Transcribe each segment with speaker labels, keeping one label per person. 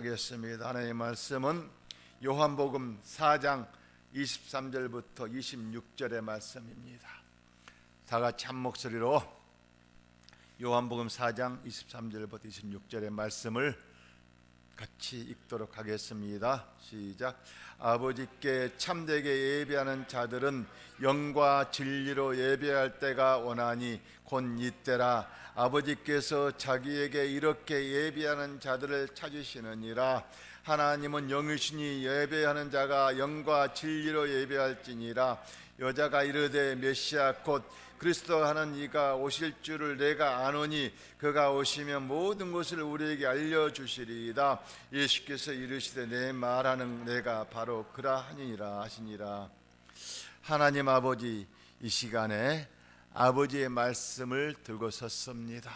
Speaker 1: 하겠습니다. 하나님의 말씀은 요한복음 4장 23절부터 26절의 말씀입니다. 다 같이 한 목소리로 요한복음 4장 23절부터 26절의 말씀을 같이 읽도록 하겠습니다. 시작. 아버지께 참되게 예배하는 자들은 영과 진리로 예배할 때가 오나니 곧 이때라. 아버지께서 자기에게 이렇게 예배하는 자들을 찾으시느니라. 하나님은 영이시니 예배하는 자가 영과 진리로 예배할지니라. 여자가 이르되 메시아 곧 그리스도 하는 이가 오실 줄을 내가 아노니 그가 오시면 모든 것을 우리에게 알려주시리이다. 예수께서 이르시되 내 말하는 내가 바로 그라 하니라 하시니라. 하나님 아버지, 이 시간에 아버지의 말씀을 들고 섰습니다.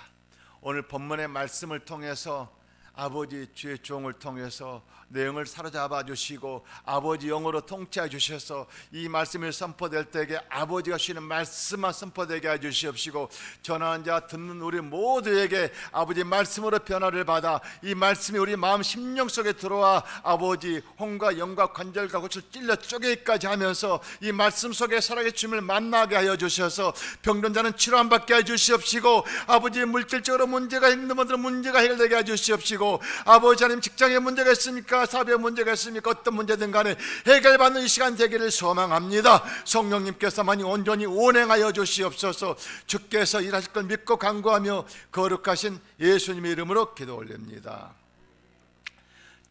Speaker 1: 오늘 본문의 말씀을 통해서 아버지 주의 종을 통해서 내용을 사로잡아 주시고 아버지 영으로 통치해 주셔서 이 말씀이 선포될 때에 아버지가 주시는 말씀만 선포되게 해 주시옵시고 전하는 자 듣는 우리 모두에게 아버지 말씀으로 변화를 받아 이 말씀이 우리 마음 심령 속에 들어와 아버지 혼과 영과 관절과 곳을 찔러 쪼개기까지 하면서 이 말씀 속에 살아계신 주님을 만나게 하여 주셔서 병든 자는 치료함 받게 해 주시옵시고 아버지 물질적으로 문제가 있는 분들은 문제가 해결되게 해 주시옵시고 아버지 하나님 직장에 문제가 있습니까? 사업에 문제가 있습니까? 어떤 문제든 간에 해결받는 이 시간 되기를 소망합니다. 성령님께서만이 온전히 운행하여 주시옵소서. 주께서 일하실 걸 믿고 간구하며 거룩하신 예수님의 이름으로 기도 올립니다.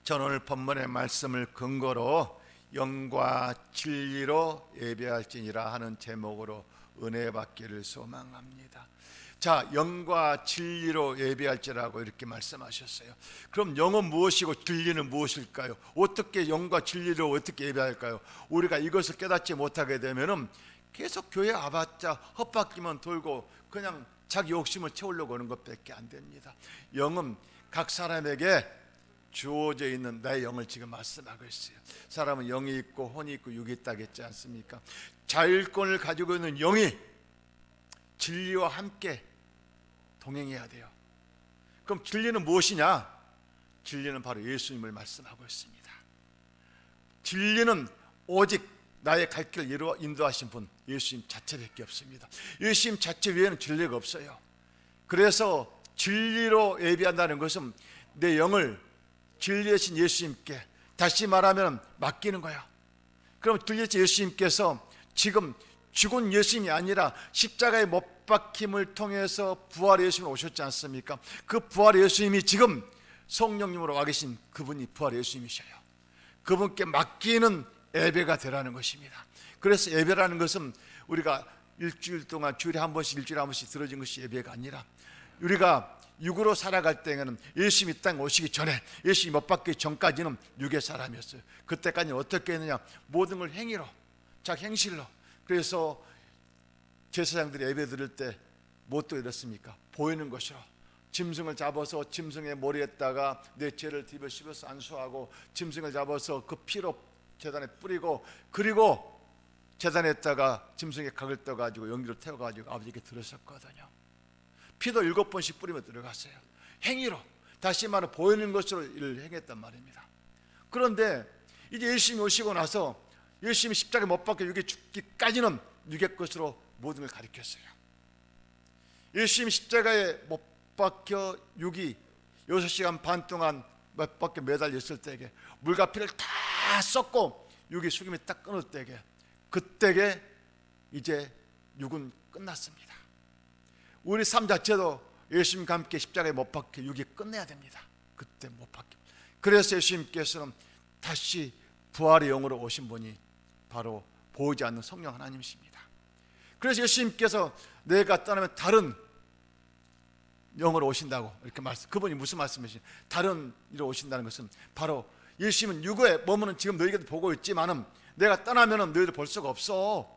Speaker 1: 저는 오늘 본문의 말씀을 근거로 영과 진리로 예배할지니라 하는 제목으로 은혜 받기를 소망합니다. 자, 영과 진리로 예배할지라고 이렇게 말씀하셨어요. 그럼 영은 무엇이고 진리는 무엇일까요? 어떻게 영과 진리로 어떻게 예배할까요? 우리가 이것을 깨닫지 못하게 되면은 계속 교회 와봤자 헛바퀴만 돌고 그냥 자기 욕심을 채우려고 하는 것밖에 안 됩니다. 영은 각 사람에게 주어져 있는 나의 영을 지금 말씀하고 있어요. 사람은 영이 있고 혼이 있고 육이 있다고 했지 않습니까? 자율권을 가지고 있는 영이 진리와 함께 동행해야 돼요. 그럼 진리는 무엇이냐? 진리는 바로 예수님을 말씀하고 있습니다. 진리는 오직 나의 갈 길을 인도하신 분 예수님 자체밖에 없습니다. 예수님 자체 외에는 진리가 없어요. 그래서 진리로 예배한다는 것은 내 영을 진리이신 예수님께 다시 말하면 맡기는 거야. 그럼 진리이신 예수님께서 지금 죽은 예수님이 아니라 십자가의 못 박힘을 통해서 부활의 예수님이 오셨지 않습니까? 그 부활의 예수님이 지금 성령님으로 와 계신 그분이 부활의 예수님이셔요. 그분께 맡기는 예배가 되라는 것입니다. 그래서 예배라는 것은 우리가 일주일 동안 주일에 한 번씩 일주일에 한 번씩 들어진 것이 예배가 아니라 우리가 육으로 살아갈 때에는 예수님이 땅에 오시기 전에 예수님이 못 박기 전까지는 육의 사람이었어요. 그때까지는 어떻게 했느냐? 모든 걸 행위로 자기 행실로. 그래서 제사장들이 예배 드릴 때 뭣도 이렇습니까? 보이는 것으로 짐승을 잡아서 짐승의 머리에다가 내 죄를 뒤집어 씹어서 안수하고 짐승을 잡아서 그 피로 제단에 뿌리고 그리고 제단에다가 짐승의 각을 떠가지고 연기로 태워가지고 아버지께 들었었거든요. 피도 7번씩 뿌리며 들어갔어요. 행위로 다시 말해 보이는 것으로 일을 행했단 말입니다. 그런데 이제 예수님이 오시고 나서 예수님이 십자가에 못 박혀 육에 죽기까지는 육의 것으로 모든 걸 가리켰어요. 예수님이 십자가에 못 박혀 육이 6시간 반 동안 못 박혀 매달렸을 때에 물과 피를 다 쏟고 육이 죽음이 딱 끊을 때에 그때에 이제 육은 끝났습니다. 우리 삶 자체도 예수님과 함께 십자가에 못 박혀 육이 끝내야 됩니다. 그때 못 박혀. 그래서 예수님께서는 다시 부활의 영으로 오신 분이 바로 보이지 않는 성령 하나님이십니다. 그래서 예수님께서 내가 떠나면 다른 영으로 오신다고 이렇게 말씀. 그분이 무슨 말씀이시냐? 다른 이로 오신다는 것은 바로 예수님은 육에 머무는 지금 너희들도 보고 있지만은 내가 떠나면은 너희들 볼 수가 없어.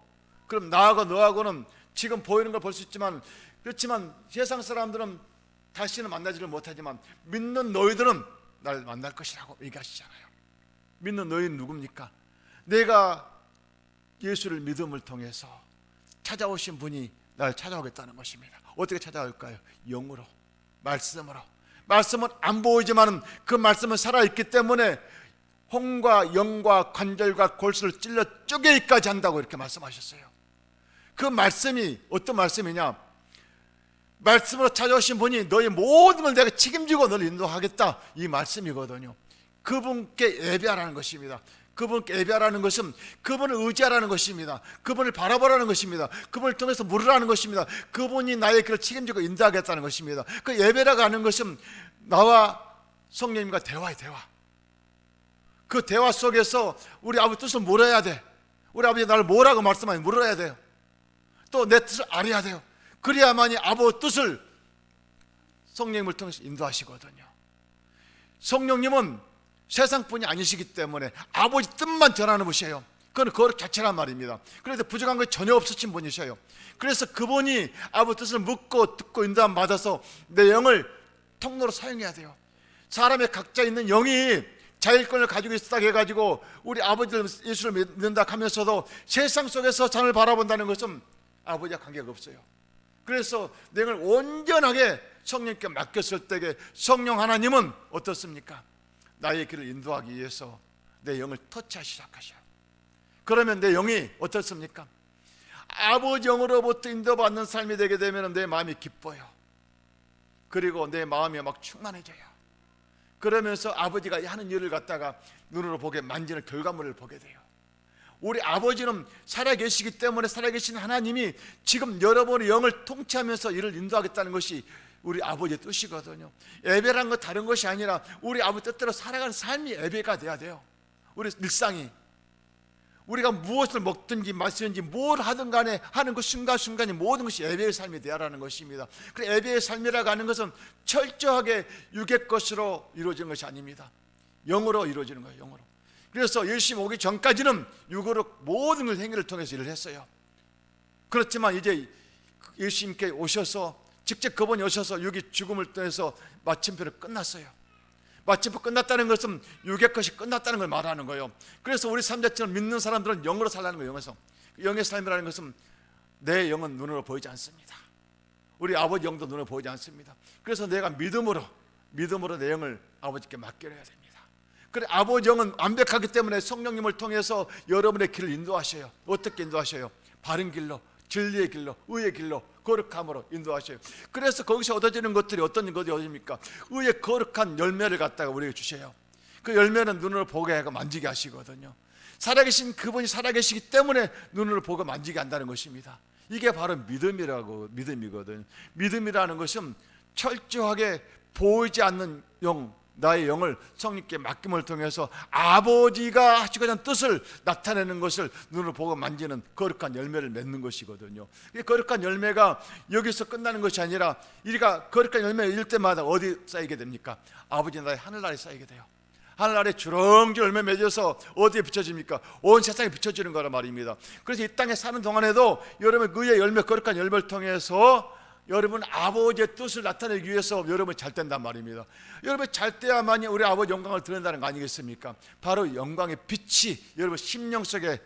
Speaker 1: 그럼 나하고 너하고는 지금 보이는 걸 볼 수 있지만 그렇지만 세상 사람들은 다시는 만나지를 못하지만 믿는 너희들은 날 만날 것이라고 얘기하시잖아요. 믿는 너희는 누굽니까? 내가 예수를 믿음을 통해서 찾아오신 분이 날 찾아오겠다는 것입니다. 어떻게 찾아올까요? 영으로, 말씀으로. 말씀은 안 보이지만 그 말씀은 살아있기 때문에 혼과 영과 관절과 골수를 찔러 쪼개기까지 한다고 이렇게 말씀하셨어요. 그 말씀이 어떤 말씀이냐? 말씀으로 찾아오신 분이 너의 모든 걸 내가 책임지고 너를 인도하겠다, 이 말씀이거든요. 그분께 예배하라는 것입니다. 그분께 예배하라는 것은 그분을 의지하라는 것입니다. 그분을 바라보라는 것입니다. 그분을 통해서 물으라는 것입니다. 그분이 나의 길을 책임지고 인도하겠다는 것입니다. 그 예배라고 하는 것은 나와 성령님과 대화의 대화. 그 대화 속에서 우리 아버지 뜻을 물어야 돼. 우리 아버지 나를 뭐라고 말씀하는지 물어야 돼요. 또 내 뜻을 알아야 돼요. 그래야만이 아버지 뜻을 성령님을 통해서 인도하시거든요. 성령님은 세상뿐이 아니시기 때문에 아버지 뜻만 전하는 분이에요. 그건 거룩 자체란 말입니다. 그래서 부족한 것이 전혀 없으신 분이셔요. 그래서 그분이 아버지 뜻을 묻고 듣고 인도함 받아서 내 영을 통로로 사용해야 돼요. 사람의 각자 있는 영이 자율권을 가지고 있다 해가지고 우리 아버지를 예수를 믿는다 하면서도 세상 속에서 자를 바라본다는 것은 아버지와 관계가 없어요. 그래서 내 영을 온전하게 성령님께 맡겼을 때에 성령 하나님은 어떻습니까? 나의 길을 인도하기 위해서 내 영을 터치하기 시작하셔요. 그러면 내 영이 어떻습니까? 아버지 영으로부터 인도받는 삶이 되게 되면 내 마음이 기뻐요. 그리고 내 마음이 막 충만해져요. 그러면서 아버지가 하는 일을 갖다가 눈으로 보게 만지는 결과물을 보게 돼요. 우리 아버지는 살아계시기 때문에 살아계신 하나님이 지금 여러분의 영을 통치하면서 일을 인도하겠다는 것이 우리 아버지의 뜻이거든요. 예배란 건 다른 것이 아니라 우리 아버지 뜻대로 살아가는 삶이 예배가 돼야 돼요. 우리 일상이 우리가 무엇을 먹든지 마시든지 뭘 하든 간에 하는 그 순간순간이 모든 것이 예배의 삶이 되어라는 것입니다. 그래서 예배의 삶이라고 하는 것은 철저하게 육의 것으로 이루어지는 것이 아닙니다. 영으로 이루어지는 거예요. 영으로. 그래서 예수님 오기 전까지는 육으로 모든 행위를 통해서 일을 했어요. 그렇지만 이제 예수님께 오셔서 직접 그분이 오셔서 육의 죽음을 통해서 마침표를 끝났어요. 마침표 끝났다는 것은 육의 것이 끝났다는 걸 말하는 거예요. 그래서 우리 삶 자체는 믿는 사람들은 영으로 살라는 거예요. 영에서. 영의 삶이라는 것은 내 영은 눈으로 보이지 않습니다. 우리 아버지 영도 눈으로 보이지 않습니다. 그래서 내가 믿음으로 내 영을 아버지께 맡겨야 됩니다. 그래 아버지 영은 완벽하기 때문에 성령님을 통해서 여러분의 길을 인도하셔요. 어떻게 인도하셔요? 바른 길로, 진리의 길로, 의의 길로, 거룩함으로 인도하셔요. 그래서 거기서 얻어지는 것들이 어떤 것이 얻습니까? 의의 거룩한 열매를 갖다가 우리에게 주셔요. 그 열매는 눈으로 보게 하고 만지게 하시거든요. 살아계신 그분이 살아계시기 때문에 눈으로 보고 만지게 한다는 것입니다. 이게 바로 믿음이거든요. 믿음이라는 것은 철저하게 보이지 않는 영, 나의 영을 성령께 맡김을 통해서 아버지가 하시고자 하는 뜻을 나타내는 것을 눈으로 보고 만지는 거룩한 열매를 맺는 것이거든요. 이 거룩한 열매가 여기서 끝나는 것이 아니라 우리가 거룩한 열매를 잃을 때마다 어디 쌓이게 됩니까? 아버지 나라의 하늘나라에 쌓이게 돼요. 하늘나라에 주렁주렁 열매 맺어서 어디에 비춰집니까? 온 세상에 비춰지는 거란 말입니다. 그래서 이 땅에 사는 동안에도 여러분 그의 열매, 거룩한 열매를 통해서 여러분 아버지의 뜻을 나타내기 위해서 여러분이 잘 된단 말입니다. 여러분이 잘 돼야만이 우리 아버지 영광을 드러낸다는 거 아니겠습니까? 바로 영광의 빛이 여러분 심령 속에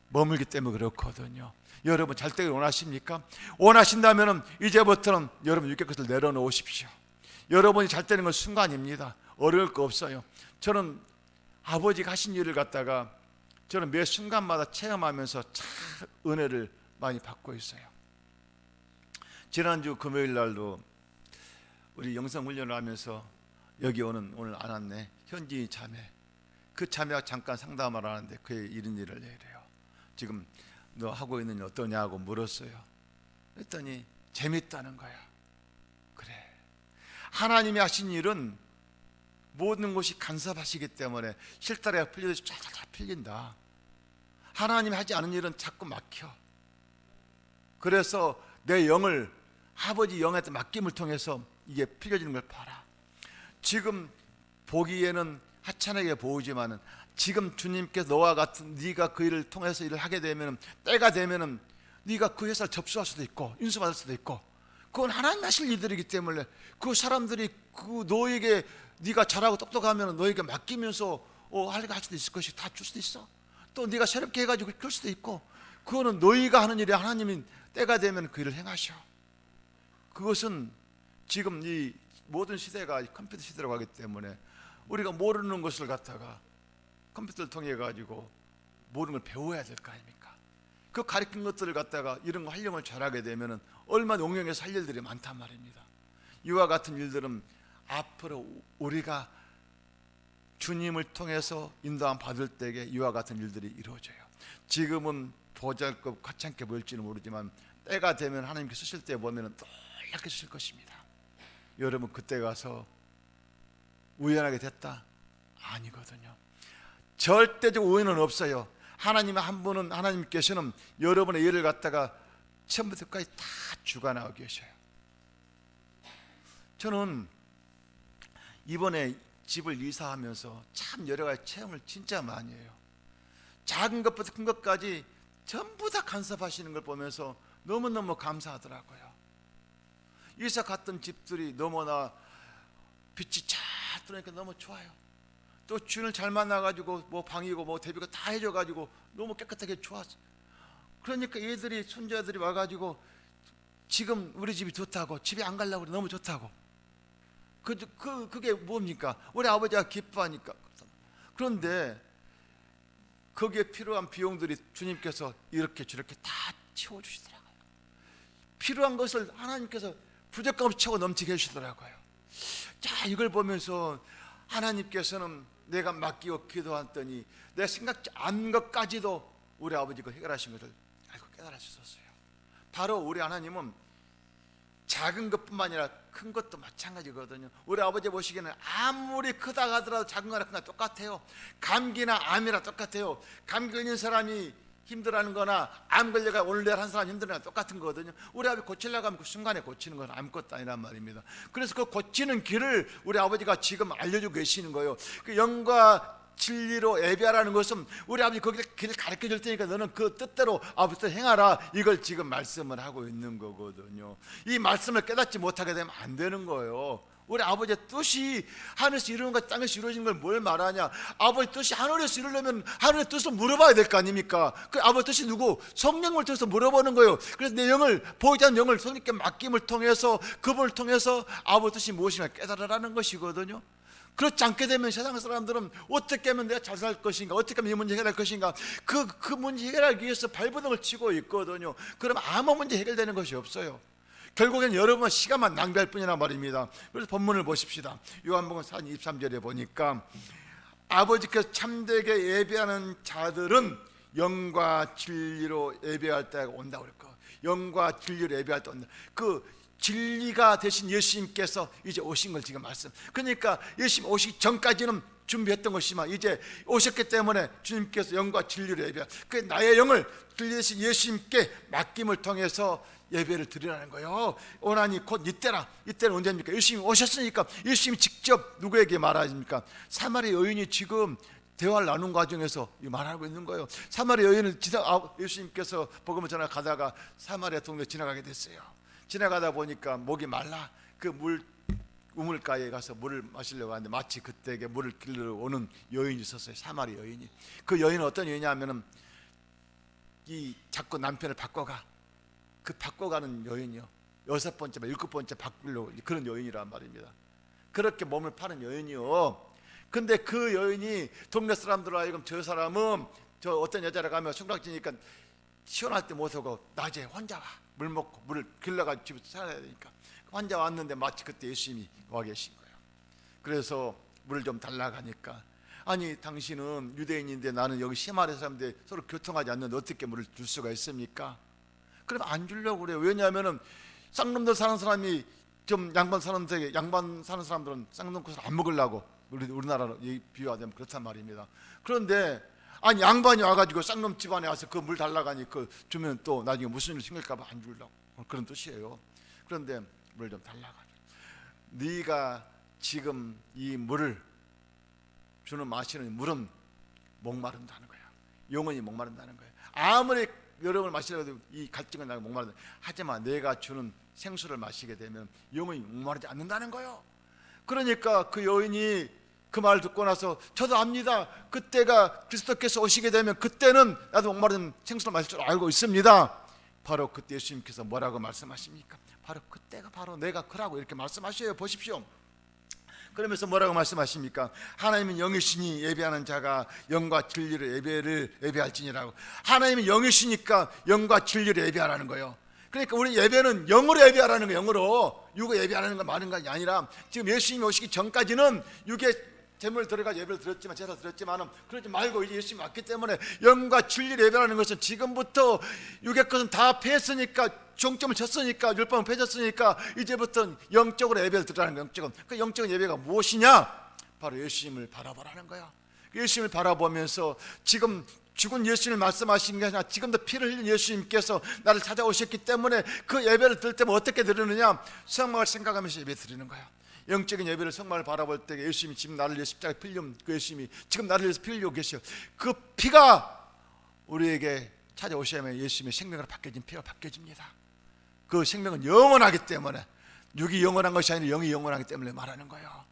Speaker 1: 머물기 때문에 그렇거든요. 여러분 잘 되길 원하십니까? 원하신다면 이제부터는 여러분 육의 것을 내려놓으십시오. 여러분이 잘 되는 건 순간입니다. 어려울 거 없어요. 저는 아버지가 하신 일을 갖다가 저는 매 순간마다 체험하면서 참 은혜를 많이 받고 있어요. 지난주 금요일 날도 우리 영성훈련을 하면서 여기 오늘 안 왔네. 현지 자매, 그 자매와 잠깐 상담을 하는데 그의 이런 일을 얘기해요. 지금 너 하고 있는 일 어떠냐고 물었어요. 그랬더니 재밌다는 거야. 그래, 하나님이 하신 일은 모든 것이 간섭하시기 때문에 실타래가 풀리듯이 쫙쫙 풀린다. 하나님이 하지 않은 일은 자꾸 막혀. 그래서 내 영을 아버지 영한테 맡김을 통해서 이게 풀려지는 걸 봐라. 지금 보기에는 하찮게 보이지만은 지금 주님께서 너와 같은 네가 그 일을 통해서 일을 하게 되면 때가 되면은 네가 그 회사를 접수할 수도 있고 인수받을 수도 있고 그건 하나님 하실 일들이기 때문에 그 사람들이 그 너에게 네가 잘하고 똑똑하면 너에게 맡기면서 할 수도 있을 것이 다 줄 수도 있어. 또 네가 새롭게 해가지고 그럴 수도 있고 그거는 너희가 하는 일이 하나님이 때가 되면 그 일을 행하셔. 그것은 지금 이 모든 시대가 컴퓨터 시대라고 하기 때문에 우리가 모르는 것을 갖다가 컴퓨터를 통해 가지고 모르는 걸 배워야 될 거 아닙니까? 그 가르친 것들을 갖다가 이런 거 활용을 잘하게 되면은 얼마나 용용해서 할 일들이 많단 말입니다. 이와 같은 일들은 앞으로 우리가 주님을 통해서 인도함 받을 때에 이와 같은 일들이 이루어져요. 지금은 보잘것 과찮게 보일지는 모르지만 때가 되면 하나님께 쓰실 때 보면 놀랍게 쓰실 것입니다. 여러분 그때 가서 우연하게 됐다? 아니거든요. 절대적 우연은 없어요. 하나님 한 분은, 하나님께서는 여러분의 일을 갖다가 처음부터 끝까지 다 주관하고 계셔요. 저는 이번에 집을 이사하면서 참 여러 가지 체험을 진짜 많이 해요. 작은 것부터 큰 것까지 전부 다 간섭하시는 걸 보면서 너무너무 감사하더라고요. 이사 갔던 집들이 너무나 빛이 잘 들어오니까 너무 좋아요. 또 주인을 잘 만나가지고 뭐 방이고 뭐 대비고 다 해줘가지고 너무 깨끗하게 좋았어. 그러니까 얘들이 손자들이 와가지고 지금 우리 집이 좋다고, 집에 안 가려고 그래, 너무 좋다고. 그게 뭡니까? 우리 아버지가 기뻐하니까. 그런데 거기에 필요한 비용들이 주님께서 이렇게 저렇게 다 채워주시더라고요. 필요한 것을 하나님께서 부족함 없이 채워 넘치게 해주시더라고요. 자, 이걸 보면서 하나님께서는 내가 맡기고 기도했더니 내가 생각지 않은 것까지도 우리 아버지가 해결하신 것을 알고 깨달았었어요. 바로 우리 하나님은 작은 것뿐만 아니라 큰 것도 마찬가지거든요. 우리 아버지 보시기에는 아무리 크다 하더라도 작은 거나 큰 거나 똑같아요. 감기나 암이나 똑같아요. 감기 걸린 사람이 힘들어하는 거나 암 걸려가 오늘 내일 한 사람 힘들어하는 거 똑같은 거거든요. 우리 아버지 고치려고 하면 그 순간에 고치는 건 아무것도 아니란 말입니다. 그래서 그 고치는 길을 우리 아버지가 지금 알려주고 계시는 거예요. 그 영과 진리로 예배하라는 것은 우리 아버지 거기 길을 가르쳐 줄 테니까 너는 그 뜻대로 아버지도 행하라, 이걸 지금 말씀을 하고 있는 거거든요. 이 말씀을 깨닫지 못하게 되면 안 되는 거예요. 우리 아버지의 뜻이 하늘에서 이루는 것 땅에서 이루어지는 걸 뭘 말하냐? 아버지 뜻이 하늘에서 이루려면 하늘의 뜻을 물어봐야 될 거 아닙니까? 그 아버지 뜻이 누구? 성령을 통해서 물어보는 거예요. 그래서 내 영을, 보이지 않는 영을 성령께 맡김을 통해서, 그분을 통해서 아버지 뜻이 무엇인가 깨달으라는 것이거든요. 그렇지 않게 되면 세상 사람들은 어떻게 하면 내가 잘 살 것인가, 어떻게 하면 이 문제 해결할 것인가, 그 문제 해결하기 위해서 발버둥을 치고 있거든요. 그럼 아무 문제 해결되는 것이 없어요. 결국엔 여러분의 시간만 낭비할 뿐이란 말입니다. 그래서 본문을 보십시다. 요한복음 4장 23절에 보니까 아버지께서 참되게 예배하는 자들은 영과 진리로 예배할 때가 온다고 그랬고, 영과 진리로 예배할 때 온다. 그 진리가 되신 예수님께서 이제 오신 걸 지금 말씀. 그러니까 예수님 오시기 전까지는 준비했던 것이지만 이제 오셨기 때문에 주님께서 영과 진리로 예배, 그 나의 영을 진리 되신 예수님께 맡김을 통해서 예배를 드리라는 거예요. 오나니 곧 이때라. 이때는 언제입니까? 예수님이 오셨으니까. 예수님이 직접 누구에게 말하십니까? 사마리 여인이 지금 대화를 나눈 과정에서 말하고 있는 거예요. 사마리 여인을 예수님께서 복음을 전하 가다가 사마리아 동네 지나가게 됐어요. 지나가다 보니까 목이 말라 그 우물가에 가서 물을 마시려고 하는데 마치 그때에 물을 길러 오는 여인이 있었어요. 사마리 여인이. 그 여인은 어떤 여인이냐면은 이 자꾸 남편을 바꿔가, 그 바꿔가는 여인이요. 6번째, 7번째 바꾸려고 그런 여인이란 말입니다. 그렇게 몸을 파는 여인이요. 근데 그 여인이 동네 사람들로 하여금 저 사람은 저 어떤 여자라고 하면 손가락지니까 시원할 때 못 오고 낮에 혼자 와. 물 먹고 물을 길러가지고 집에서 살아야 되니까 혼자 왔는데 마치 그때 예수님이 와 계신 거예요. 그래서 물을 좀 달라고 하니까, 아니 당신은 유대인인데 나는 여기 시마리아 사람인데 서로 교통하지 않는데 어떻게 물을 줄 수가 있습니까? 그럼 안 주려고 그래요. 왜냐하면은 쌍놈들 사는 사람이 좀 양반 사는 사람들은 쌍놈꽃을 안 먹으려고, 우리나라로 비유하자면 그렇단 말입니다. 그런데 아니 양반이 와가지고 쌍놈 집안에 와서 그 물 달라고 하니 그 주면 또 나중에 무슨 일 생길까 봐 안 주려고, 그런 뜻이에요. 그런데 물 좀 달라고 하죠. 네가 지금 이 물을 주는 마시는 물은 목마른다는 거야. 영원히 목마른다는 거야. 아무리 여러분을 마시려고 이 갈증을 나고 목마른다. 하지만 내가 주는 생수를 마시게 되면 영원히 목마르지 않는다는 거예요. 그러니까 그 여인이 그 말을 듣고 나서 저도 압니다. 그때가 그리스도께서 오시게 되면 그때는 나도 목마른 생수를 마실 줄 알고 있습니다. 바로 그때 예수님께서 뭐라고 말씀하십니까? 바로 그때가 바로 내가 그라고 이렇게 말씀하셔요. 보십시오. 그러면서 뭐라고 말씀하십니까? 하나님은 영이시니 예배하는 자가 영과 진리로 예배할지니라고. 하나님은 영이시니까 영과 진리로 예배하라는 거예요. 그러니까 우리 예배는 영으로 예배하라는 거예요. 영으로. 육으로 예배하는 거 많은 것이 아니라, 지금 예수님이 오시기 전까지는 육에 제물 들어가 예배를 드렸지만, 제사 드렸지만은 그러지 말고 이제 예수님이 왔기 때문에 영과 진리로 예배하는 것은, 지금부터 육의 것은 다 패했으니까, 종점을 쳤으니까, 율법은 패졌으니까 이제부터는 영적으로 예배를 드리라는 거예요. 영적은. 그 영적인 예배가 무엇이냐? 바로 예수님을 바라보라는 거야. 예수님을 바라보면서, 지금 죽은 예수님을 말씀하신 게 아니라 지금도 피를 흘린 예수님께서 나를 찾아오셨기 때문에 그 예배를 드릴 때면 어떻게 드리느냐? 성막을 생각하면서 예배 드리는 거야. 영적인 예배를 성막을 바라볼 때 예수님이 지금 나를 위해 십자가에 필름, 그 예수님이 지금 나를 위해서 피 흘리고 계셔. 그 피가 우리에게 찾아오시면 예수님의 생명으로 바뀌어진 피가 바뀌어집니다. 그 생명은 영원하기 때문에, 육이 영원한 것이 아니라 영이 영원하기 때문에 말하는 거예요.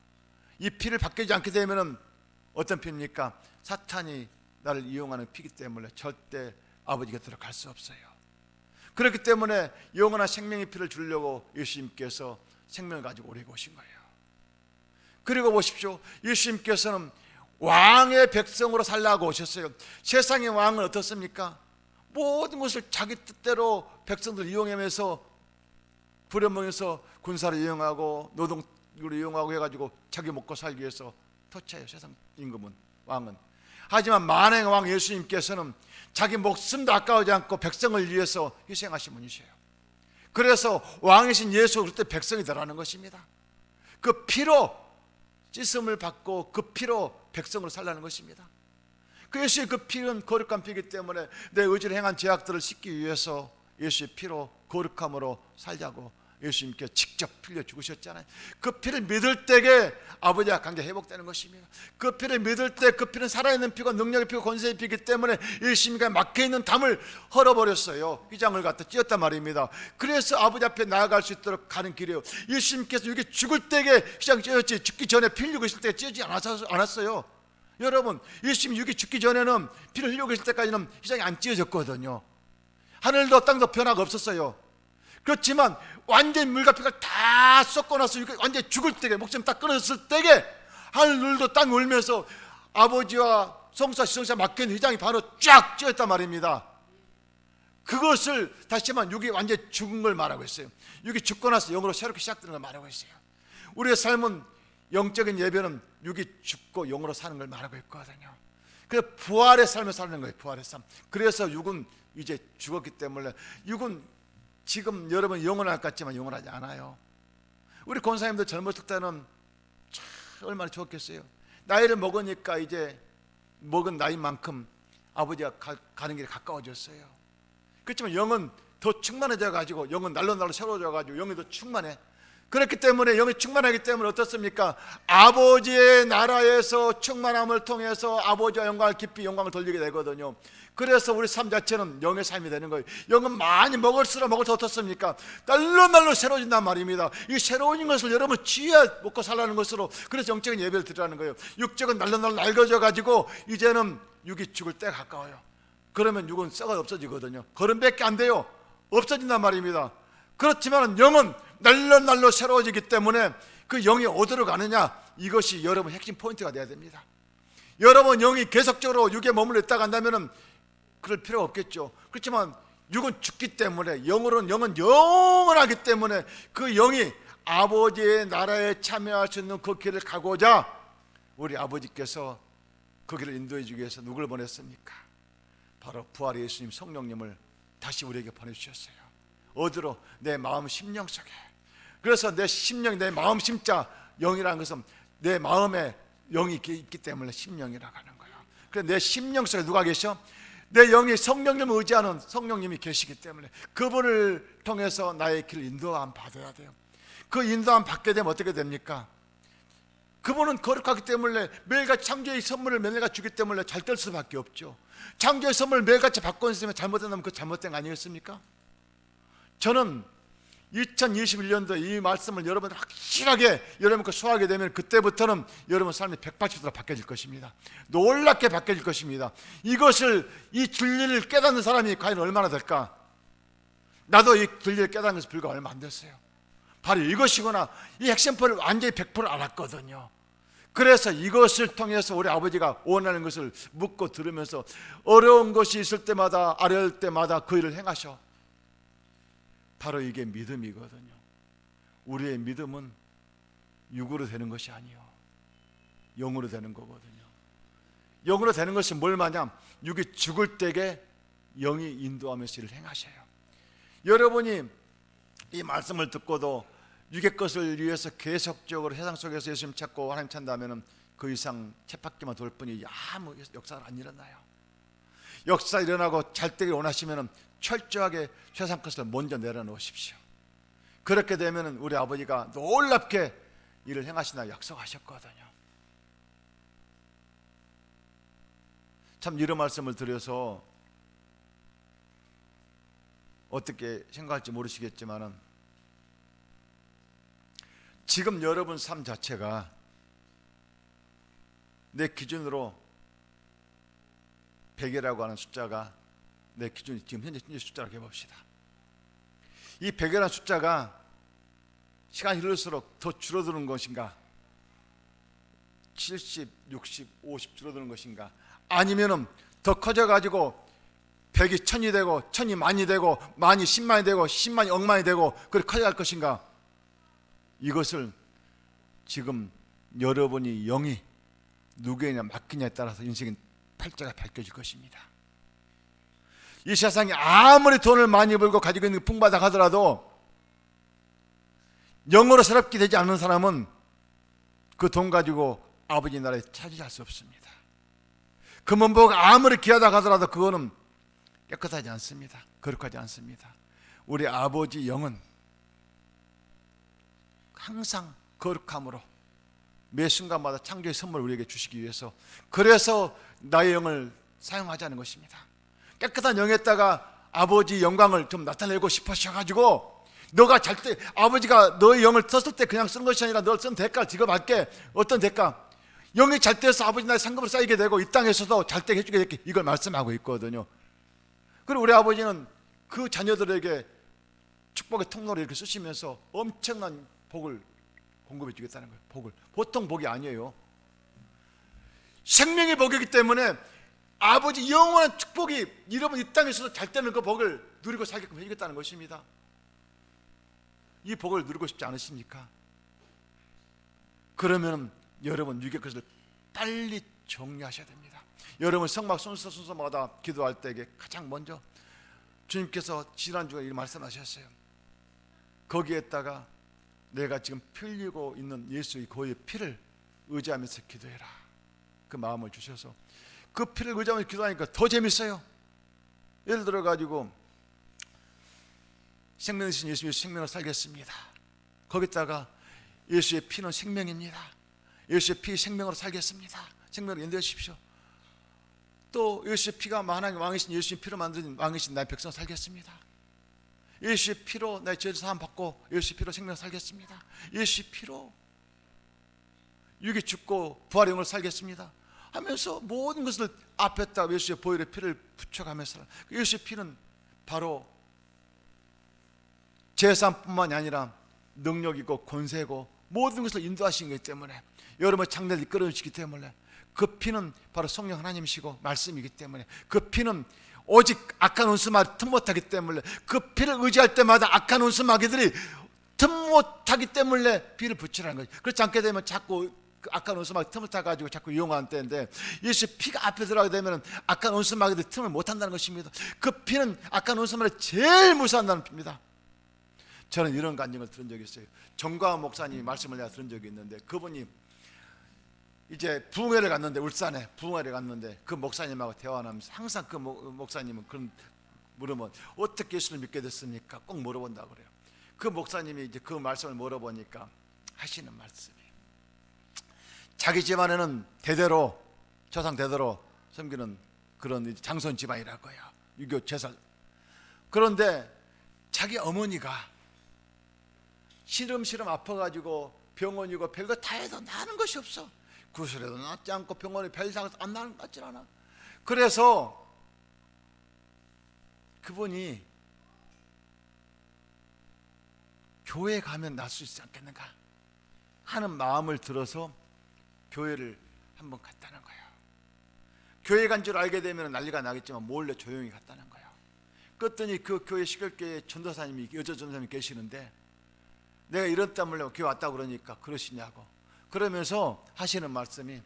Speaker 1: 이 피를 바뀌지 않게 되면은 어떤 피입니까? 사탄이 나를 이용하는 피기 때문에 절대 아버지 곁으로 갈 수 없어요. 그렇기 때문에 영원한 생명의 피를 주려고 예수님께서 생명을 가지고 우리에게 오신 거예요. 그리고 보십시오. 예수님께서는 왕의 백성으로 살라고 오셨어요. 세상의 왕은 어떻습니까? 모든 것을 자기 뜻대로 백성들 이용하면서 부려먹여서 군사를 이용하고 노동으로 이용하고 해가지고 자기 먹고 살기 위해서 터치해요. 세상 임금은, 왕은. 하지만 만왕의 왕 예수님께서는 자기 목숨도 아까워지 않고 백성을 위해서 희생하신 분이세요. 그래서 왕이신 예수 그때 백성이 되라는 것입니다. 그 피로 찢음을 받고 그 피로 백성으로 살라는 것입니다. 그 예수의 그 피는 거룩한 피이기 때문에 내 의지를 행한 죄악들을 씻기 위해서 예수의 피로 거룩함으로 살자고 예수님께 직접 흘려 죽으셨잖아요. 그 피를 믿을 때에 아버지와 관계 회복되는 것입니다. 그 피를 믿을 때 그 피는 살아있는 피고 능력의 피고 권세의 피이기 때문에 예수님과 막혀있는 담을 헐어버렸어요. 휘장을 갖다 찧었단 말입니다. 그래서 아버지 앞에 나아갈 수 있도록 가는 길이에요. 예수님께서 이게 죽을 때에 휘장 찧었지, 죽기 전에 피 흘리고 있을 때 찧지 않았어요. 여러분, 예수님이 육이 죽기 전에는 피를 흘리고 있을 때까지는 휘장이 안 찧어졌거든요. 하늘도 땅도 변화가 없었어요. 그렇지만 완전히 물과 피가 다 쏟고 나서 완전히 죽을 때에, 목숨 딱 끊어졌을 때에 하늘도 땅이 울면서 아버지와 성사 시성사 맡긴 휘장이 바로 쫙 찧었단 말입니다. 그것을 다시 말하면 육이 완전히 죽은 걸 말하고 있어요. 육이 죽고 나서 영으로 새롭게 시작되는 걸 말하고 있어요. 우리의 삶은, 영적인 예배는 육이 죽고 영으로 사는 걸 말하고 있거든요. 그래서 부활의 삶을 사는 거예요. 부활의 삶. 그래서 육은 이제 죽었기 때문에, 육은 지금 여러분 영원할 것 같지만 영원하지 않아요. 우리 권사님들 젊었을 때는 참 얼마나 좋았겠어요. 나이를 먹으니까 이제 먹은 나이만큼 아버지가 가는 길이 가까워졌어요. 그렇지만 영은 더 충만해져 가지고, 영은 날로 새로워져 가지고 영이 더 충만해. 그렇기 때문에 영이 충만하기 때문에 어떻습니까? 아버지의 나라에서 충만함을 통해서 아버지와 영광을 깊이 영광을 돌리게 되거든요. 그래서 우리 삶 자체는 영의 삶이 되는 거예요. 영은 많이 먹을수록 어떻습니까? 날로 새로워진단 말입니다. 이 새로운 것을 여러분 지혜에 먹고 살라는 것으로, 그래서 영적인 예배를 드리라는 거예요. 육적은 날로 낡아져 가지고 이제는 육이 죽을 때가 가까워요. 그러면 육은 썩어 없어지거든요. 걸음밖에 안 돼요. 없어진단 말입니다. 그렇지만 영은 날로 새로워지기 때문에 그 영이 어디로 가느냐, 이것이 여러분 핵심 포인트가 돼야 됩니다. 여러분 영이 계속적으로 육에 머물러 있다가 한다면은 그럴 필요가 없겠죠. 그렇지만 육은 죽기 때문에, 영은 영원하기 때문에 그 영이 아버지의 나라에 참여할 수 있는 그 길을 가고자 우리 아버지께서 그 길을 인도해 주기 위해서 누구를 보냈습니까? 바로 부활의 예수님 성령님을 다시 우리에게 보내주셨어요. 어디로? 내 마음 심령 속에. 그래서 내 심령, 내 마음 심자, 영이라는 것은 내 마음에 영이 있기 때문에 심령이라고 하는 거예요. 그래서 내 심령 속에 누가 계셔? 내 영이 성령님을 의지하는 성령님이 계시기 때문에 그분을 통해서 나의 길을 인도함 받아야 돼요. 그 인도함 받게 되면 어떻게 됩니까? 그분은 거룩하기 때문에 매일같이 창조의 선물을 매일같이 주기 때문에 잘 될 수밖에 없죠. 창조의 선물을 매일같이 받고 있으면 잘못된다면 그 잘못된 거 아니겠습니까? 저는 2021년도 이 말씀을 여러분 확실하게 여러분 그 수하게 되면 그때부터는 여러분 삶이 180도로 바뀌어질 것입니다. 놀랍게 바뀌어질 것입니다. 이것을, 이 진리를 깨닫는 사람이 과연 얼마나 될까? 나도 이 진리를 깨달은 것이 불과 얼마 안 됐어요. 바로 이것이구나. 이 핵심표를 완전히 100% 알았거든요. 그래서 이것을 통해서 우리 아버지가 원하는 것을 묻고 들으면서 어려운 것이 있을 때마다, 어려울 때마다 그 일을 행하셔. 바로 이게 믿음이거든요. 우리의 믿음은 육으로 되는 것이 아니요, 영으로 되는 거거든요. 영으로 되는 것이 뭘 말하냐? 육이 죽을 때에 영이 인도하면서 일을 행하셔요. 여러분이 이 말씀을 듣고도 육의 것을 위해서 계속적으로 세상 속에서 예수님 찾고 하나님 찾는다면 그 이상 쳇바퀴만 돌 뿐이 아무 역사가 안 일어나요. 역사 일어나고 잘 되길 원하시면 철저하게 세상 것을 먼저 내려놓으십시오. 그렇게 되면 우리 아버지가 놀랍게 일을 행하시나 약속하셨거든요. 참 이런 말씀을 드려서 어떻게 생각할지 모르시겠지만은 지금 여러분 삶 자체가 내 기준으로 100이라고 하는 숫자가 내 기준이 지금 현재 숫자라고 해봅시다. 이 100이라는 숫자가 시간이 흐를수록 더 줄어드는 것인가, 70, 60, 50 줄어드는 것인가, 아니면은 더 커져가지고 100이 1000이 되고 1000이 만이 되고 만이 10만이 되고 10만이 억만이 되고 그렇게 커져갈 것인가, 이것을 지금 여러분이 영이 누구에냐 맡기냐에 따라서 인생의 팔자가 밝혀질 것입니다. 이 세상에 아무리 돈을 많이 벌고 가지고 있는 게 풍부하다 하더라도 영으로 새롭게 되지 않는 사람은 그 돈 가지고 아버지 나라에 차지할 수 없습니다. 그 문보가 아무리 귀하다 하더라도 그거는 깨끗하지 않습니다. 거룩하지 않습니다. 우리 아버지 영은 항상 거룩함으로 매 순간마다 창조의 선물을 우리에게 주시기 위해서, 그래서 나의 영을 사용하자는 것입니다. 깨끗한 영에다가 아버지 영광을 좀 나타내고 싶으셔가지고 너가 잘 때 아버지가 너의 영을 썼을 때 그냥 쓴 것이 아니라 널 쓴 대가를 지급할게. 어떤 대가? 영이 잘 돼서 아버지 나의 상급으로 쌓이게 되고 이 땅에서도 잘 되게 해주게 되게, 이걸 말씀하고 있거든요. 그리고 우리 아버지는 그 자녀들에게 축복의 통로를 이렇게 쓰시면서 엄청난 복을 공급해 주겠다는 거예요. 복을. 보통 복이 아니에요. 생명의 복이기 때문에 아버지 영원한 축복이 여러분 이 땅에서도 잘 되는 그 복을 누리고 살게끔 해주겠다는 것입니다. 이 복을 누리고 싶지 않으십니까? 그러면 여러분 육의 것을 빨리 정리하셔야 됩니다. 여러분 성막 순서마다 기도할 때에 가장 먼저 주님께서 지난주에 이 말씀하셨어요. 거기에다가 내가 지금 피 흘리고 있는 예수의 그의 피를 의지하면서 기도해라. 그 마음을 주셔서 그 피를 의지하면서 기도하니까 더 재밌어요. 예를 들어 가지고 생명 되신 예수의 생명을 살겠습니다. 거기다가 예수의 피는 생명입니다. 예수의 피 생명으로 살겠습니다. 생명으로 인도하십시오. 또 예수의 피가 하나님 왕이신 예수의 피로 만든 왕이신 나의 백성 살겠습니다. 예수의 피로 나의 죄 사함 받고 예수의 피로 생명 살겠습니다. 예수의 피로 육이 죽고 부활의 영으로 살겠습니다 하면서 모든 것을 앞에다 예수의 보혈의 피를 붙여가면서, 예수의 피는 바로 재산뿐만이 아니라 능력이고 권세고 모든 것을 인도하시는 것이기 때문에, 여러분의 장래를 이끌어주시기 때문에, 그 피는 바로 성령 하나님이시고 말씀이기 때문에, 그 피는 오직 악한 원수마귀 틈 못하기 때문에, 그 피를 의지할 때마다 악한 원수마귀들이 틈 못하기 때문에 피를 붙이라는 거죠. 그렇지 않게 되면 자꾸 그 악한 원수마귀 틈을 타가지고 자꾸 이용하는 때인데, 예수의 피가 앞에 들어가게 되면 악한 원수마귀들이 틈을 못한다는 것입니다. 그 피는 악한 원수마귀를 제일 무시한다는 피입니다. 저는 이런 간증을 들은 적이 있어요. 정광 목사님 말씀을 내가 들은 적이 있는데, 그분이 이제 부흥회를 갔는데, 울산에 부흥회를 갔는데 그 목사님하고 대화하면서 항상 그 목사님은 그런 물으면 어떻게 예수를 믿게 됐습니까? 꼭 물어본다고 그래요. 그 목사님이 이제 그 말씀을 물어보니까 하시는 말씀이, 자기 집안에는 대대로 조상 대대로 섬기는 그런 장손 집안이라고요. 유교 제사. 그런데 자기 어머니가 시름시름 아파가지고 병원이고 별거 다 해도 나는 것이 없어. 구슬에도 낫지 않고 병원에 별 이상 안 나는 것 같질 않아. 그래서 그분이 교회 가면 날 수 있지 않겠는가 하는 마음을 들어서 교회를 한번 갔다는 거예요. 교회 간 줄 알게 되면 난리가 나겠지만 몰래 조용히 갔다는 거예요. 그랬더니 그 교회 시골교회 전도사님이, 여자 전도사님이 계시는데 내가 이렇다 물려 교회 왔다고 그러니까 그러시냐고, 그러면서 하시는 말씀이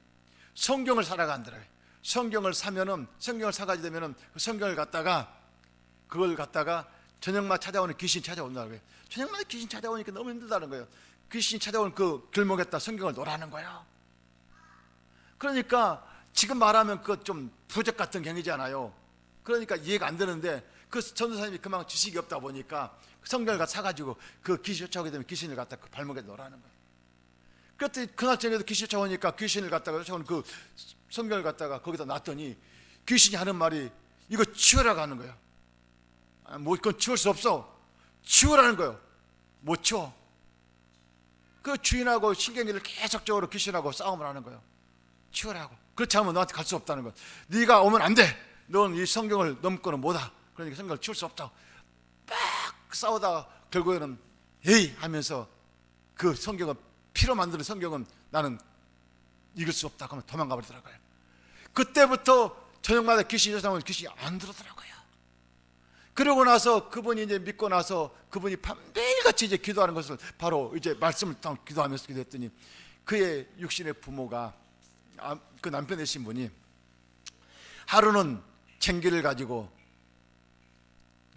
Speaker 1: 성경을 사러 간다고요. 성경을 사면은, 성경을 사가지고 되면은 그 성경을 갖다가, 그걸 갖다가 저녁마다 찾아오는 귀신 찾아온다는 거예요. 저녁마다 귀신 찾아오니까 너무 힘들다는 거예요. 귀신이 찾아오는 그 길목에다 성경을 놓으라는 거예요. 그러니까 지금 말하면 그거 좀 부적 같은 경이잖아요. 그러니까 이해가 안 되는데 그 전도사님이 그만 지식이 없다 보니까 성경을 갖다 사가지고 그 귀신 쫓아오게 되면 귀신을 갖다 그 발목에 놓으라는 거예요. 그랬더니 그날 저녁에도 귀신이 쫓아오니까 귀신을 갖다가 쫓아오는 그 성경을 갖다가 거기다 놨더니 귀신이 하는 말이 이거 치우라고 하는 거예요. 뭐 이건 치울 수 없어. 치우라는 거예요. 못 치워. 그 주인하고 신경질을 계속적으로 귀신하고 싸움을 하는 거예요. 치우라고. 그렇지 않으면 너한테 갈 수 없다는 거예요. 네가 오면 안 돼. 넌 이 성경을 넘고는 못하. 그러니까 성경을 치울 수 없다고 막 싸우다가 결국에는 에이 하면서 그 성경은, 피로 만드는 성경은 나는 읽을 수 없다고 하면 도망가 버리더라고요. 그때부터 저녁마다 귀신이 쫓아오면 귀신이 안 들어오더라고요. 그러고 나서 그분이 이제 믿고 나서 그분이 매일같이 이제 기도하는 것을 바로 이제 말씀을 기도하면서 기도했더니 그의 육신의 부모가, 그 남편 되신 분이 하루는 챙기를 가지고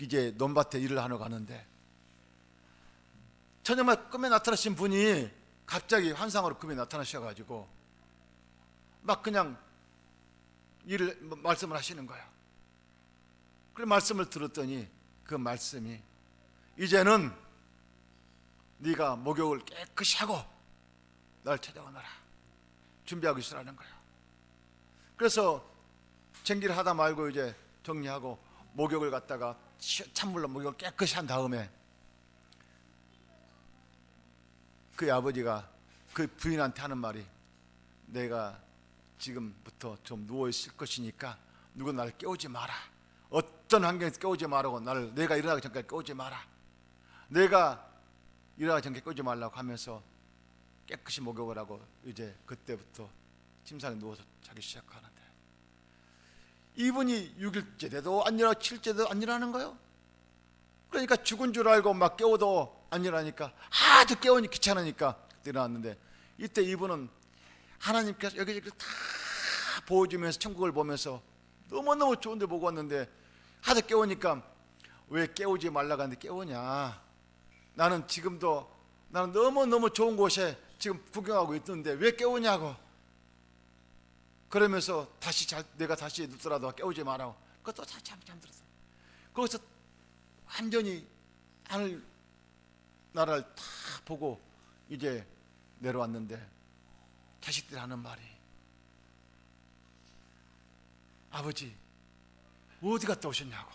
Speaker 1: 이제 논밭에 일을 하러 가는데 저녁마다 꿈에 나타나신 분이 갑자기 환상으로 꿈에 나타나셔가지고 막 그냥 말씀을 하시는 거예요. 그 말씀을 들었더니 그 말씀이 이제는 네가 목욕을 깨끗이 하고 날 찾아오너라 준비하고 있으라는 거예요. 그래서 쟁기를 하다 말고 이제 정리하고 목욕을 갖다가 찬물로 목욕을 깨끗이 한 다음에 그 아버지가 그 부인한테 하는 말이 내가 지금부터 좀 누워있을 것이니까 누구 나를 깨우지 마라. 어떤 환경에서 깨우지 말라고, 나를 내가 일어나기 전까지 깨우지 마라. 내가 일어나기 전까지 깨우지 말라고 하면서 깨끗이 목욕을 하고 이제 그때부터 침상에 누워서 자기 시작하는데 이분이 6일째 돼도 안 일어나고 7일째도 안 일어나는 거예요. 그러니까 죽은 줄 알고 막 깨워도 안 일어나니까 하도 깨우니 귀찮으니까 일어났는데 이때 이분은 하나님께서 여기저기 다 보여주면서 천국을 보면서 너무너무 좋은데 보고 왔는데 하도 깨우니까 왜 깨우지 말라고 하는데 깨우냐, 나는 지금도 나는 너무너무 좋은 곳에 지금 구경하고 있는데 왜 깨우냐고. 그러면서 내가 다시 눕더라도 깨우지 마라고. 그것도 잠들었어. 거기서 완전히 하늘 나라를 다 보고 이제 내려왔는데 자식들이 하는 말이 아버지 어디 갔다 오셨냐고.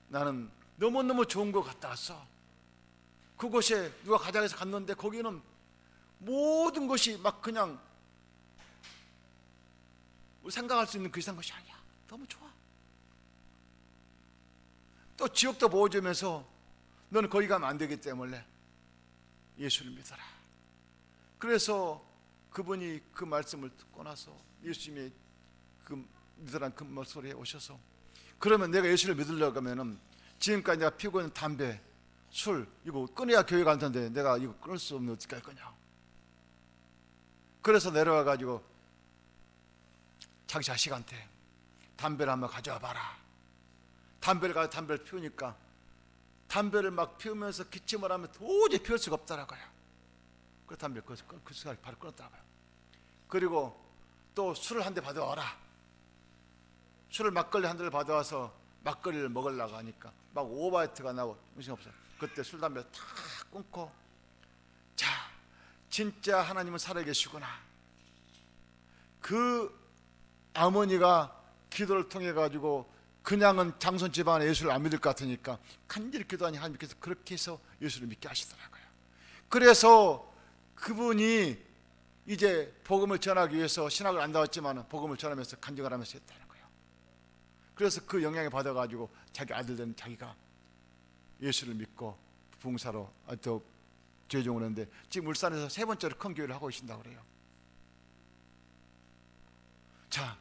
Speaker 1: 나는 너무너무 좋은 거 갔다 왔어. 그곳에 누가 가자고 해서 갔는데 거기는 모든 것이 막 그냥 생각할 수 있는 그 이상 것이 아니야. 너무 좋아. 또 지옥도 보여주면서 너는 거기 가면 안 되기 때문에 예수를 믿어라. 그래서 그분이 그 말씀을 듣고 나서 예수님이 그 믿으라는 그 목소리에 오셔서 그러면 내가 예수를 믿으려고 하면은 지금까지 내가 피우고 있는 담배, 술 이거 끊어야 교회 갈 텐데 내가 이거 끊을 수 없는 어떻게 할 거냐. 그래서 내려와 가지고 자기 자식한테 담배를 한번 가져와 봐라. 담배를 피우니까 담배를 막 피우면서 기침을 하면 도저히 피울 수가 없더라고요. 그 담배를 그 시간에 바로 끊었더라고요. 그리고 또 술을 한 대 받아와라. 술을 막걸리 한 대를 받아와서 막걸리를 먹으려고 하니까 막 오바이트가 나고 정신없어요. 그때 술 담배를 다 끊고 자 진짜 하나님은 살아계시구나. 그 어머니가 기도를 통해 가지고 그냥은 장손 집안에 예수를 안 믿을 것 같으니까 간절히 기도하니 하나님께서 그렇게 해서 예수를 믿게 하시더라고요. 그래서 그분이 이제 복음을 전하기 위해서 신학을 안 나왔지만 복음을 전하면서 간증을 하면서 했다는 거예요. 그래서 그 영향을 받아가지고 자기 아들들은 자기가 예수를 믿고 부흥사로 또 죄종을 했는데 지금 울산에서 세 번째로 큰 교회를 하고 계신다고 그래요. 자,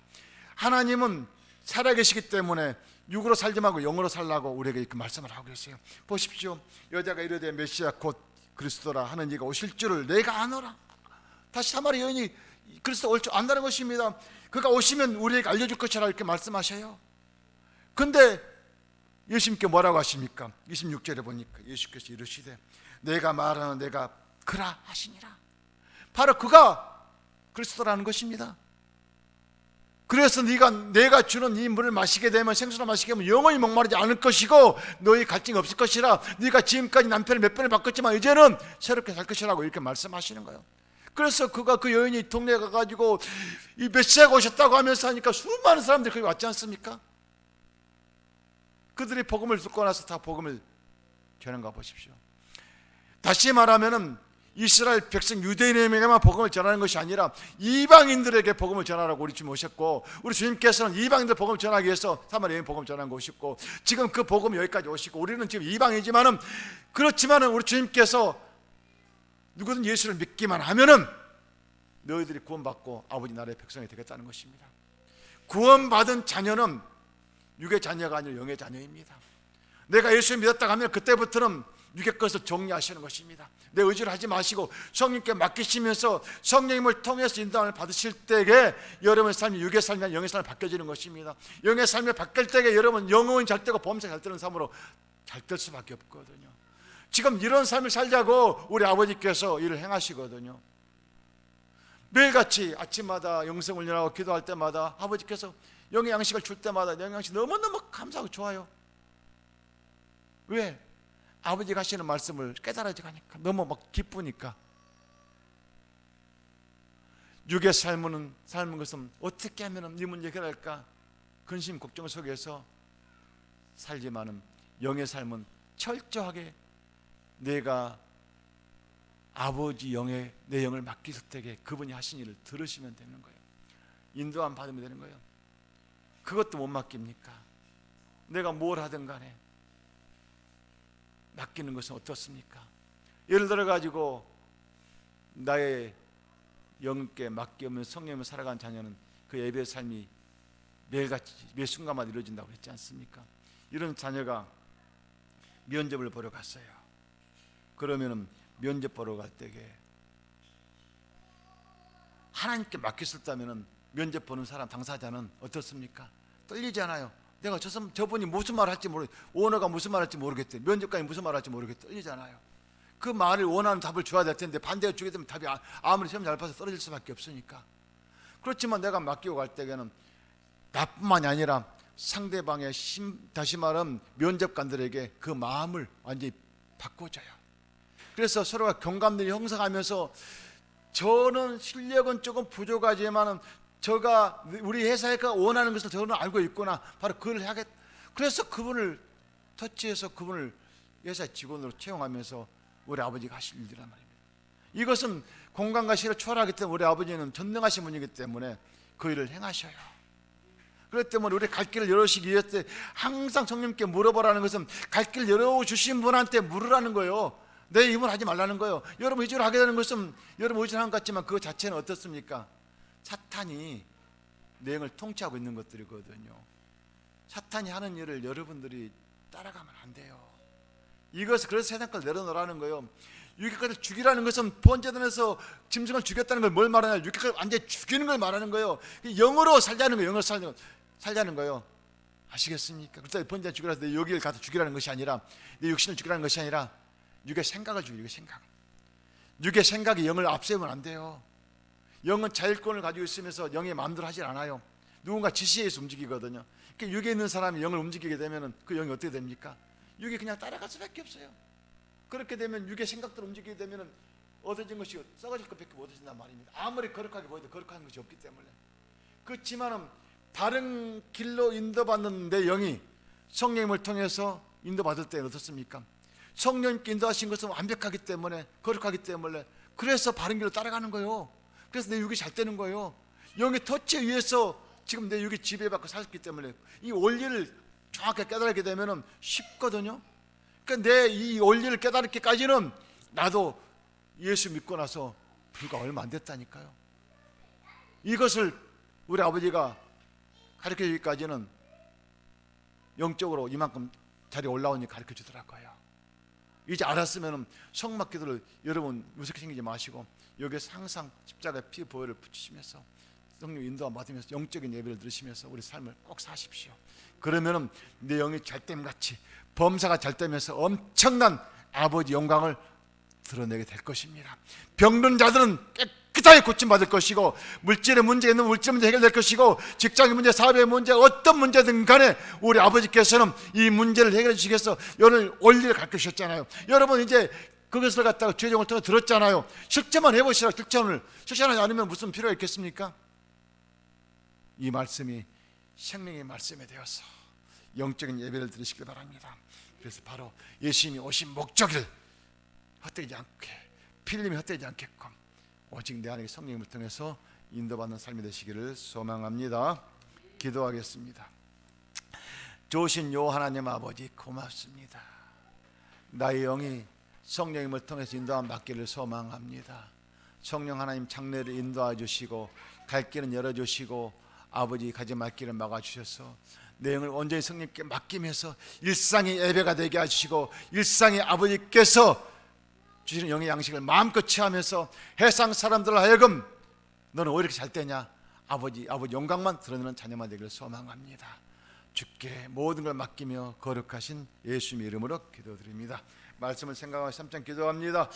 Speaker 1: 하나님은 살아계시기 때문에 육으로 살지 말고 영으로 살라고 우리에게 그 말씀을 하고 계세요. 보십시오. 여자가 이르되 메시아 곧 그리스도라 하는 이가 오실 줄을 내가 아노라. 다시 사마리 여인이 그리스도 올 줄 안다는 것입니다. 그가 오시면 우리에게 알려줄 것이라 이렇게 말씀하셔요. 근데 예수님께 뭐라고 하십니까? 26절에 보니까 예수께서 이르시되 내가 말하는 내가 그라 하시니라. 바로 그가 그리스도라는 것입니다. 그래서 내가 주는 이 물을 마시게 되면, 생수를 마시게 되면 영원히 목마르지 않을 것이고 너희 갈증이 없을 것이라. 네가 지금까지 남편을 몇 번을 바꿨지만 이제는 새롭게 살 것이라고 이렇게 말씀하시는 거예요. 그래서 그가 그 여인이 동네에 가가지고 이 메시아가 오셨다고 하면서 하니까 수많은 사람들이 거기 왔지 않습니까? 그들이 복음을 듣고 나서 다 복음을 전한가 보십시오. 다시 말하면은 이스라엘 백성 유대인에게만 복음을 전하는 것이 아니라 이방인들에게 복음을 전하라고 우리 주님 오셨고, 우리 주님께서는 이방인들 복음을 전하기 위해서 사마리아 여인 복음을 전하는 것이고, 지금 그 복음이 여기까지 오시고, 우리는 지금 이방이지만은 그렇지만은 우리 주님께서 누구든 예수를 믿기만 하면은 너희들이 구원받고 아버지 나라의 백성이 되겠다는 것입니다. 구원받은 자녀는 육의 자녀가 아니라 영의 자녀입니다. 내가 예수를 믿었다 하면 그때부터는 육의 것을 정리하시는 것입니다. 내 의지를 하지 마시고 성령님께 맡기시면서 성령님을 통해서 인도함을 받으실 때에 여러분의 삶이 육의 삶이 아니라 영의 삶이 바뀌어지는 것입니다. 영의 삶이 바뀔 때에 여러분 영혼이 잘 되고 범사 잘 되는 삶으로 잘 될 수밖에 없거든요. 지금 이런 삶을 살자고 우리 아버지께서 일을 행하시거든요. 매일같이 아침마다 영성 훈련하고 기도할 때마다 아버지께서 영의 양식을 줄 때마다 영의 양식 너무너무 감사하고 좋아요. 왜? 아버지가 하시는 말씀을 깨달아지고 하니까, 너무 막 기쁘니까. 육의 삶은 것은 어떻게 하면 네 문제 해결할까 근심 걱정 속에서 살지만은 영의 삶은 철저하게 내가 아버지 영에 내 영을 맡기실 때에 그분이 하신 일을 들으시면 되는 거예요. 인도함 받으면 되는 거예요. 그것도 못 맡깁니까? 내가 뭘 하든 간에 맡기는 것은 어떻습니까? 예를 들어 가지고 나의 영께 맡기면 성령을 살아가는 자녀는 그 예배의 삶이 매일같이 매 순간마다 이루어진다고 그랬지 않습니까? 이런 자녀가 면접을 보러 갔어요. 그러면은 면접 보러 갈 때에 하나님께 맡겼었다면은 면접 보는 사람 당사자는 어떻습니까? 떨리지 않아요. 내가 저분이 무슨 말을 할지 모르겠, 오너가 무슨 말을 할지 모르겠대, 면접관이 무슨 말을 할지 모르겠대, 떨리잖아요. 그 말을 원하는 답을 줘야 될 텐데 반대로 주게 되면 답이 아무리 시험 잘 봐서 떨어질 수밖에 없으니까. 그렇지만 내가 맡기고 갈 때에는 나뿐만이 아니라 상대방의 다시 말하면 면접관들에게 그 마음을 완전히 바꿔줘요. 그래서 서로가 경감들이 형성하면서 저는 실력은 조금 부족하지만은 저가 우리 회사가 원하는 것을 저는 알고 있구나, 바로 그걸 하겠. 그래서 그분을 터치해서 그분을 회사 직원으로 채용하면서 우리 아버지가 하실 일이란 말입니다. 이것은 공간과 시를 초월하기 때문에 우리 아버지는 전능하신 분이기 때문에 그 일을 행하셔요. 그렇기 때문에 우리 갈 길을 열어주시기 위해서 항상 성령님께 물어보라는 것은 갈 길 열어주신 분한테 물으라는 거예요. 내 입을 하지 말라는 거예요. 여러분 의지를 하게 되는 것은 여러분 의지를 하는 것 같지만 그 자체는 어떻습니까? 사탄이 내 영을 통치하고 있는 것들이거든요. 사탄이 하는 일을 여러분들이 따라가면 안 돼요. 이것을 그래서 세상 걸 내려놓으라는 거예요. 육의 것을 죽이라는 것은 번제단에서 짐승을 죽였다는 걸 뭘 말하냐? 육의 것을 완전히 죽이는 걸 말하는 거예요. 영으로 살자는 거예요. 영으로 살자는 거예요. 아시겠습니까? 그래서 번제단 죽이라서 내 여기를 가서 죽이라는 것이 아니라, 내 육신을 죽이라는 것이 아니라 육의 생각을 죽이는, 육의 생각. 육의 생각이 영을 앞세우면 안 돼요. 영은 자율권을 가지고 있으면서 영의 마음대로 하질 않아요. 누군가 지시에 의해서 움직이거든요. 그러니까 육에 있는 사람이 영을 움직이게 되면 그 영이 어떻게 됩니까? 육이 그냥 따라갈 수밖에 없어요. 그렇게 되면 육의 생각대로 움직이게 되면 얻어진 것이 썩어질 것밖에 못 얻어진단 말입니다. 아무리 거룩하게 보여도 거룩한 것이 없기 때문에. 그렇지만은 다른 길로 인도받는 내 영이 성령님을 통해서 인도받을 때는 어떻습니까? 성령님께 인도하신 것은 완벽하기 때문에, 거룩하기 때문에, 그래서 바른 길로 따라가는 거예요. 그래서 내 육이 잘 되는 거예요. 영의 터치에 의해서 지금 내 육이 지배받고 살기 때문에 이 원리를 정확하게 깨달게 되면 쉽거든요. 내 이 원리를 깨달기까지는 나도 예수 믿고 나서 불과 얼마 안 됐다니까요. 이것을 우리 아버지가 가르쳐 주기까지는 영적으로 이만큼 자리에 올라오니 가르쳐 주더라고요. 이제 알았으면 성막기도를 여러분 무섭게 생기지 마시고 여기서 항상 십자가의 피 보혈을 붙이시면서 성령 인도와 받으면서 영적인 예배를 들으시면서 우리 삶을 꼭 사십시오. 그러면은 내 영이 잘됨같이 범사가 잘되면서 엄청난 아버지 영광을 드러내게 될 것입니다. 병든 자들은 깨끗하게 고침받을 것이고, 물질의 문제가 있는 물질 문제 해결될 것이고, 직장의 문제, 사업의 문제, 어떤 문제든 간에 우리 아버지께서는 이 문제를 해결해 주시기 위해서 여러분을 원리를 가르쳐 주셨잖아요. 여러분 이제 그것을 갖다가 죄종을 통해 들었잖아요. 실천만 해보시라. 실천하지 않으면 무슨 필요가 있겠습니까? 이 말씀이 생명의 말씀이 되어서 영적인 예배를 드리시길 바랍니다. 그래서 바로 예수님이 오신 목적을 헛되지 않게, 필름이 헛되지 않게끔 오직 내 안에 성령님을 통해서 인도받는 삶이 되시기를 소망합니다. 기도하겠습니다. 좋으신 요 하나님 아버지 고맙습니다. 나의 영이 성령님을 통해서 인도함 받기를 소망합니다. 성령 하나님 장래를 인도해 주시고 갈 길은 열어주시고 아버지 가지 말 길을 막아주셔서 내 영을 온전히 성령님께 맡기면서 일상의 예배가 되게 하시고 일상의 아버지께서 주시는 영의 양식을 마음껏 취하면서 해상 사람들 하여금 너는 왜 이렇게 잘 되냐, 아버지 영광만 드러내는 자녀만 되기를 소망합니다. 주께 모든 걸 맡기며 거룩하신 예수님의 이름으로 기도드립니다. 말씀을 생각하며 3장 기도합니다.